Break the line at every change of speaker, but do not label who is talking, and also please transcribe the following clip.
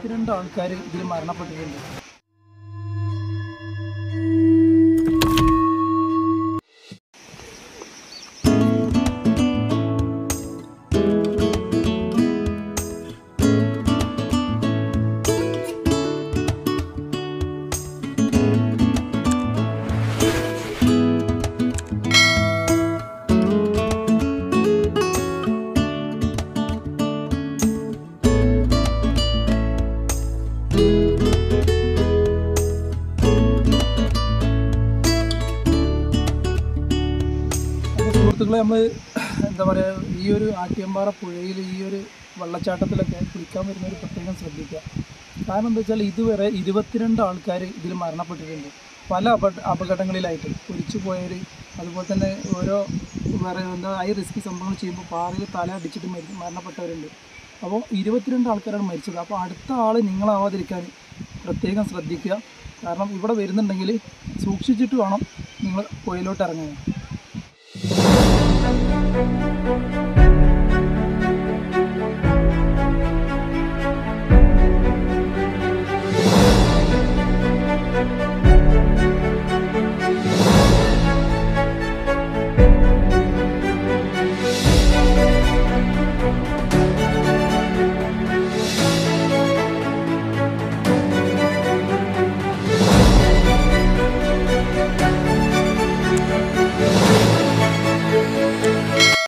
22 ആൾക്കാർ ഇതിൽ മരണപ്പെട്ടിട്ടുണ്ട്. സുഹൃത്തുക്കളെ, നമ്മൾ എന്താ പറയുക, ഈ ഒരു ആട്യമ്പാറ പുഴയിൽ ഈ ഒരു വെള്ളച്ചാട്ടത്തിലൊക്കെ കുളിക്കാൻ വരുന്നവർ പ്രത്യേകം ശ്രദ്ധിക്കുക. കാരണം എന്താ വെച്ചാൽ ഇതുവരെ 22 ആൾക്കാർ ഇതിൽ മരണപ്പെട്ടിട്ടുണ്ട്. പല അപകടങ്ങളിലായിട്ട് ഒലിച്ചു പോയവർ, അതുപോലെ തന്നെ ഓരോ ഹൈ റിസ്ക് സംഭവങ്ങൾ ചെയ്യുമ്പോൾ പാറയിൽ തല അടിച്ചിട്ട് മരണപ്പെട്ടവരുണ്ട്. അപ്പോൾ 22 ആൾക്കാരാണ് മരിച്ചത്. അപ്പോൾ അടുത്ത ആൾ നിങ്ങളാവാതിരിക്കാൻ പ്രത്യേകം ശ്രദ്ധിക്കുക. കാരണം ഇവിടെ വരുന്നുണ്ടെങ്കിൽ സൂക്ഷിച്ചിട്ട് വേണം നിങ്ങൾ പുഴയിലോട്ട് ഇറങ്ങാൻ.